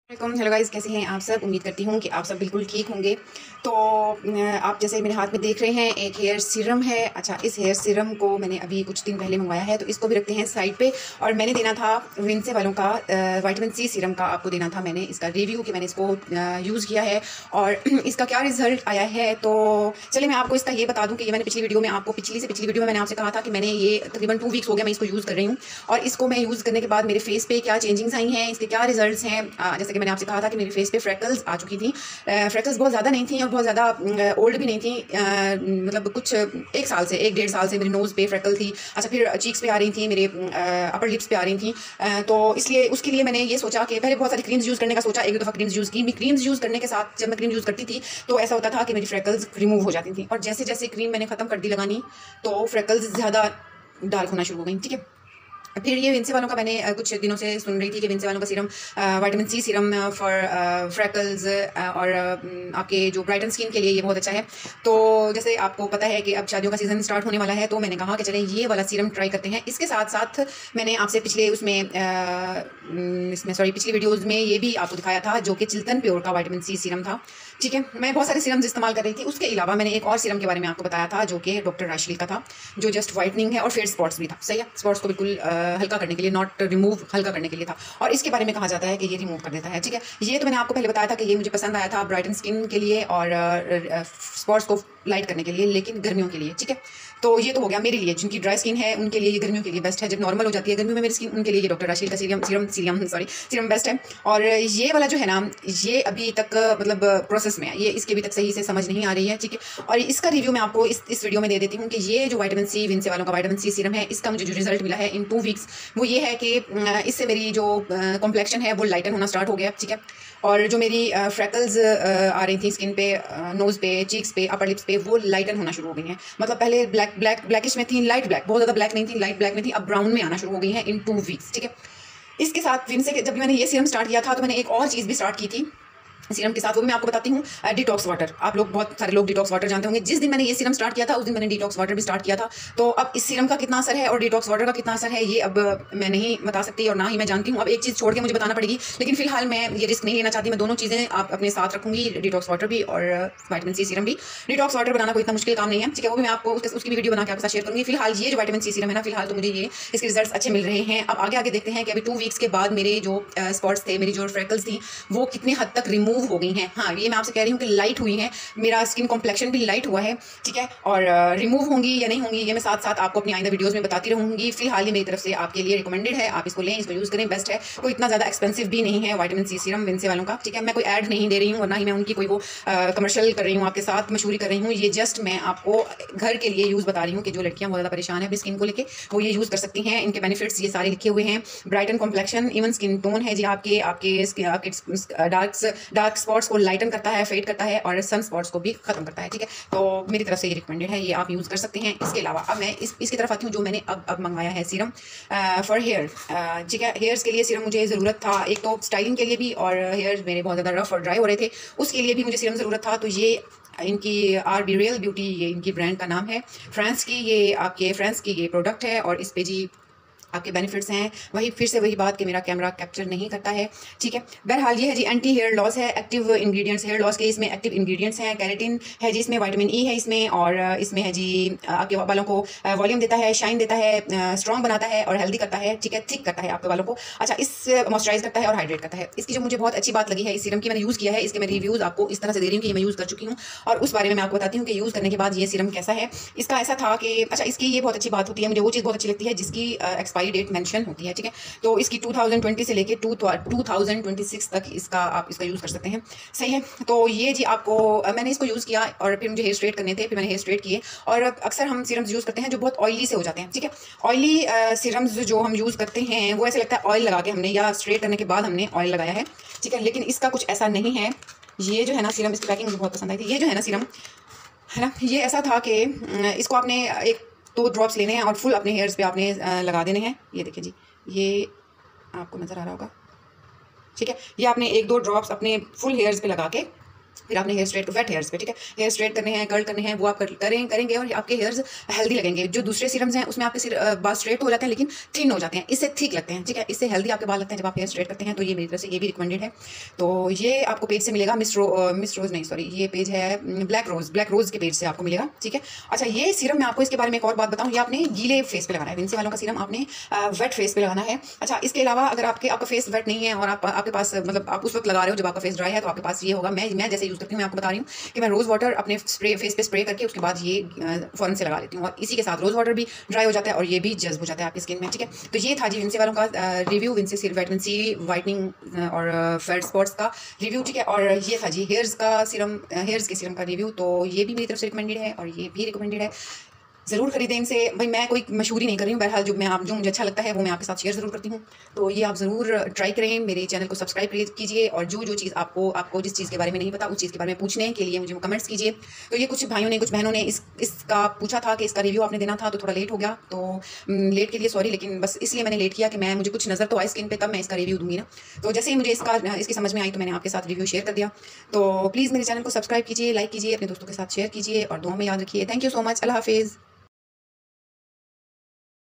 Hello guys, कैसे हैं आप सब। उम्मीद करती हूँ कि आप सब बिल्कुल ठीक होंगे। तो आप जैसे मेरे हाथ में देख रहे हैं एक हेयर सीरम है। अच्छा, इस हेयर सीरम को मैंने अभी कुछ दिन पहले मंगवाया है, तो इसको भी रखते हैं साइड पे। और मैंने देना था विंसे वालों का विटामिन सी सीरम का आपको देना था मैंने इसका रिव्यू कि मैंने इसको यूज़ किया है और इसका क्या रिजल्ट आया है। तो चलिए मैं आपको इसका ये बता दूँ कि ये मैंने पिछली वीडियो में आपको पिछली वीडियो में मैंने आपसे कहा था कि मैंने ये तकरीबन 2 वीक्स हो गया मैं इसको यूज़ कर रही हूँ। और इसको मैं यूज़ करने के बाद मेरे फेस पे क्या चेंजिंग्स आई हैं, इसके क्या रिजल्ट्स हैं। जैसे कि मैंने आपसे कहा था कि मेरे फेस पे फ्रैकल्स आ चुकी थी। फ्रैकल्स बहुत ज़्यादा नहीं थी और बहुत ज़्यादा ओल्ड भी नहीं थी। मतलब कुछ एक साल से 1-1.5 साल से मेरे नोज़ पे फ्रैकल थी। अच्छा, फिर चीक्स पे आ रही थी, मेरे अपर लिप्स पे आ रही थी। तो इसलिए उसके लिए मैंने ये सोचा कि पहले बहुत सारी क्रीम्स यूज़ करने का सोचा। 1-2 दफ़ा क्रीम्स यूज़ की। क्रीम्स यूज़ करने के साथ जब मैं क्रीम यूज़ करती थी तो ऐसा होता था कि मेरी फ्रैकल्स रिमूव हो जाती थी। और जैसे जैसे क्रीम मैंने ख़त्म कर दी लगानी, तो फ्रैकल्स ज़्यादा डार्क होना शुरू हो गई। ठीक है। फिर ये विंसे वालों का मैंने कुछ दिनों से सुन रही थी कि विंसे वालों का serum vitamin C serum for freckles और आपके जो ब्राइटन स्किन के लिए ये बहुत अच्छा है। तो जैसे आपको पता है कि अब शादियों का सीज़न स्टार्ट होने वाला है, तो मैंने कहा कि चलें ये वाला सीरम ट्राई करते हैं। इसके साथ साथ मैंने आपसे पिछले पिछली वीडियोज़ में ये भी आपको दिखाया था जो कि चिल्तन प्योर का विटामिन सी सीरम था। ठीक है, मैं बहुत सारे सीरम्स इस्तेमाल कर रही थी। उसके अलावा मैंने एक और सीरम के बारे में आपको बताया था जो कि डॉक्टर राशिल का था, जो जस्ट वाइटनिंग है और फेयर स्पॉट्स भी था। सही है, स्पॉट्स को बिल्कुल हल्का करने के लिए, नॉट रिमूव, हल्का करने के लिए था। और इसके बारे में कहा जाता है कि ये रिमूव कर देता है। ठीक है, ये तो मैंने आपको पहले बताया था कि ये मुझे पसंद आया था ब्राइटन स्किन के लिए और स्पॉट्स को लाइट करने के लिए, लेकिन गर्मियों के लिए। ठीक है, तो ये तो हो गया मेरे लिए, जिनकी ड्राई स्किन है उनके लिए ये गर्मियों के लिए बेस्ट है। जब नॉर्मल हो जाती है गर्मियों में मेरी स्किन, उनके लिए ये डॉक्टर राशिल का सीरम बेस्ट है। और ये वाला जो है ना, ये अभी तक मतलब प्रोसेस में है, ये इसके अभी तक सही से समझ नहीं आ रही है। ठीक है, और इसका रिव्यू मैं आपको इस वीडियो में दे देती हूँ कि ये जो विटामिन सी विंसे वालों का विटामिन सी सीरम है, इसका मुझे जो रिजल्ट मिला है इन 2 वीक्स, वो ये है कि इससे मेरी जो कॉम्प्लेक्शन है वो लाइटन होना स्टार्ट हो गया। ठीक है, और जो मेरी फ्रैकल्स आ रही थी स्किन पे, नोज़ पे, चीक्स पे, अपर लिप्स पे, वो लाइटन होना शुरू हो गई हैं। मतलब पहले ब्लैकिश में थी, लाइट ब्लैक, बहुत ज़्यादा ब्लैक नहीं थी, लाइट ब्लैक में थी, अब ब्राउन में आना शुरू हो गई हैं इन 2 वीक्स। ठीक है, इसके साथ विंसे के जब मैंने ये सीरम स्टार्ट किया था तो मैंने एक और चीज़ भी स्टार्ट की थी सीरम के साथ, वो भी मैं आपको बताती हूँ। डिटॉक्स वाटर, आप लोग बहुत सारे लोग डिटॉक्स वाटर जानते होंगे। जिस दिन मैंने ये सीरम स्टार्ट किया था उस दिन मैंने डिटॉक्स वाटर भी स्टार्ट किया था। तो अब इस सीरम का कितना असर है और डिटॉक्स वाटर का कितना असर है ये अब मैं नहीं बता सकती और ना ही मैं जानती हूँ। अब एक चीज़ छोड़ के मुझे बताना पड़ेगी, लेकिन फिलहाल मैं ये रिस्क नहीं लेना चाहती। मैं दोनों चीज़ें आप अपने साथ रखूंगी, डिटॉक्स वाटर भी और विटामिन सी सीरम भी। डिटॉक्स वाटर बनाना कोई इतना मुश्किल काम नहीं है। ठीक है, वो भी मैं आपको उसकी भी वीडियो बना के आपके साथ शेयर करूँगी। फिलहाल ये जो विटामिन सी सीरम है ना, फिलहाल तो मुझे ये इसके रिजल्ट अच्छे मिल रहे हैं। अब आगे आगे देखते हैं कि अभी 2 वीक्स के बाद मेरे जो स्पॉट्स थे, मेरी जो फ्रैकल्स थी, वो कितने हद तक रिमूव हो गई हैं। हाँ, ये मैं आपसे कह रही हूँ कि लाइट हुई है, मेरा स्किन कॉम्प्लेक्शन भी लाइट हुआ है। ठीक है, और रिमूव होंगी या नहीं होंगी ये मैं साथ साथ आपको अपनी आइंदा वीडियोस में बताती रहूँगी। फिलहाल ये मेरी तरफ से आपके लिए रिकमेंडेड है, आप इसको लें, इसको यूज़ करें, बेस्ट है। कोई इतना ज़्यादा एक्सपेंसिव भी नहीं है विटामिन सी सीरम विंसे वालों का। ठीक है, मैं कोई ऐड नहीं दे रही हूँ और ना ही मैं उनकी कोई वो कमर्शियल कर रही हूँ, आपके साथ मशहूरी कर रही हूँ। ये जस्ट मैं आपको घर के लिए यूज़ बता रही हूँ कि जो लड़कियाँ बहुत ज़्यादा परेशान है अपनी स्किन को लेकर, वो ये यूज़ कर सकती हैं। इनके बेनिफिट्स ये सारे लिखे हुए हैं। Brighten complexion, even skin tone है जी, आपके आपके डार्क स्पॉट्स को लाइटन करता है, फेड करता है और सन स्पॉट्स को भी खत्म करता है। ठीक है, तो मेरी तरफ से ये रिकमेंडेड है, ये आप यूज़ कर सकते हैं। इसके अलावा अब मैं इसकी तरफ आती हूँ जो मैंने अब मंगवाया है सीरम फॉर हेयर। ठीक है, हेयर्स के लिए सीरम मुझे ज़रूरत था, एक तो स्टाइलिंग के लिए भी, और हेयर मेरे बहुत ज़्यादा रफ और ड्राई हो रहे थे, उसके लिए भी मुझे सीरम ज़रूरत था। तो ये इनकी RB रियल ब्यूटी, ये इनकी ब्रांड का नाम है, फ्रांस की, ये आपके फ्रांस की ये प्रोडक्ट है। और इस पे जी आपके बेनिफिट्स हैं, वही फिर से वही बात कि मेरा कैमरा कैप्चर नहीं करता है। ठीक है, बहरहाल ये है जी, एंटी हेयर लॉस है, एक्टिव इंग्रेडिएंट्स हेयर लॉस के इसमें एक्टिव इंग्रेडिएंट्स हैं। कैरेटिन है जी इसमें, विटामिन ई है इसमें, और इसमें है जी आपके बालों को वॉल्यूम देता है, शाइन देता है, स्ट्रॉन्ग बनाता है और हेल्दी करता है। ठीक है, थिक करता है आपके बालों को। अच्छा, इस मॉइस्चराइज करता है और हाइड्रेट करता है। इसकी जो मुझे बहुत अच्छी बात लगी है इस सीरम की, मैंने यूज़ किया है, इसके मैं रिव्यूज़ आपको इस तरह से दे रही हूँ कि मैं यूज़ कर चुकी हूँ और उस बारे में मैं आपको बताती हूँ कि यूज़ करने के बाद ये सीरम कैसा है। इसका ऐसा था कि अच्छा, इसकी ये बहुत अच्छी बात होती है, मुझे वो चीज़ बहुत अच्छी लगती है जिसकी एक्सपायरी डेट मेंशन होती है। ठीक है, तो इसकी 2020 से लेके 2026 तक आप इसका यूज़ कर सकते हैं। सही है, तो ये जी आपको मैंने इसको यूज़ किया और फिर मुझे हेयर स्ट्रेट करने थे, फिर मैंने हेयर स्ट्रेट किए। और अक्सर हम सीरम्स यूज़ करते हैं जो बहुत ऑयली से हो जाते हैं। ठीक है, ऑयली सीरम्स जो हम यूज़ करते हैं वो ऐसे लगता है ऑयल लगा के हमने, या स्ट्रेट करने के बाद हमने ऑयल लगाया है। ठीक है, लेकिन इसका कुछ ऐसा नहीं है। ये जो है ना सीरम, इसकी पैकिंग मुझे बहुत पसंद आई थी। ये जो है ना सीरम है ना, ये ऐसा था कि इसको आपने 1-2 ड्रॉप्स लेने हैं और फुल अपने हेयर्स पे आपने लगा देने हैं। ये देखिए जी, ये आपको नज़र आ रहा होगा। ठीक है, ये आपने 1-2 ड्रॉप्स अपने फुल हेयर्स पे लगा के फिर आपने हेयर स्ट्रेट वेट हेयर्स पे, ठीक है, हेयर स्ट्रेट करने हैं, कर्ल करने हैं, वो आप करेंगे और आपके हेयर्स हेल्दी लगेंगे। जो दूसरे सीरम्स हैं उसमें आपके बाल स्ट्रेट हो जाते हैं लेकिन थिन हो जाते हैं, इससे ठीक लगते हैं, ठीक है, इससे हेल्दी आपके बाल लगते हैं जब आप हेयर स्ट्रेट करते हैं। तो ये मेरी तरफ से ये भी रिकमेंडेड है। तो ये आपको पेज से मिलेगा, मिस रोज नहीं, सॉरी, ये पेज है ब्लैक रोज के पेज से आपको मिलेगा, ठीक है। अच्छा, ये सीरम मैं आपको इसके बारे में एक और बात बताऊँ, ये आपने गीले फेस पे लगाना है। विंसी वालों का सीरम आपने वेट फेस पे लगाना है। अच्छा, इसके अलावा अगर आपका फेस वेट नहीं है और आपके पास मतलब आप उस वक्त लगा रहे हो जब आपका फेस ड्राई है, तो आपके पास ये होगा। मैं जैसे यूज़ करती हूँ, मैं आपको बता रही हूँ कि मैं रोज़ वाटर अपने फेस पे स्प्रे करके उसके बाद ये फ़ौरन से लगा लेती हूँ, और इसी के साथ रोज़ वाटर भी ड्राई हो जाता है और ये भी जज्ब हो जाता है आपकी स्किन में, ठीक है। तो ये था जी विंसी वालों का review, Vince vitamin C whitening और फेट स्पॉट्स का रिव्यू, ठीक है। और ये था जी हेयर्स के सीरम का रिव्यू। तो ये भी मेरी तरफ से रिकमेंडेड है और ये भी रिकमेंडेड है, ज़रूर खरीदें इनसे। भाई मैं कोई मशहूरी नहीं कर रही हूँ, बहरहाल जो मुझे अच्छा लगता है वो मैं आपके साथ शेयर ज़रूर करती हूँ। तो ये आप ज़रूर ट्राई करें, मेरे चैनल को सब्सक्राइब कीजिए, और जो चीज़ आपको जिस चीज़ के बारे में नहीं पता उस चीज़ के बारे में पूछने के लिए मुझे कमेंट्स कीजिए। तो ये कुछ भाइयों ने कुछ बहनों ने इसका पूछा था कि इसका रिव्यू आपने देना था, तो थोड़ा लेट हो गया, तो लेट के लिए सॉरी, लेकिन बस इसलिए मैंने लेट किया कि मुझे कुछ नज़र तो आए स्किन पे, तब मैं इसका रिव्यू दूंगी ना। तो जैसे ही मुझे इसकी समझ में आई तो मैंने आपके साथ रिव्यू शेयर कर दिया। तो प्लीज़ मेरे चैनल को सब्सक्राइब कीजिए, लाइक कीजिए, अपने दोस्तों के साथ शेयर कीजिए और दुआ में याद रखिए। थैंक यू सो मच, अल्लाह हाफिज़।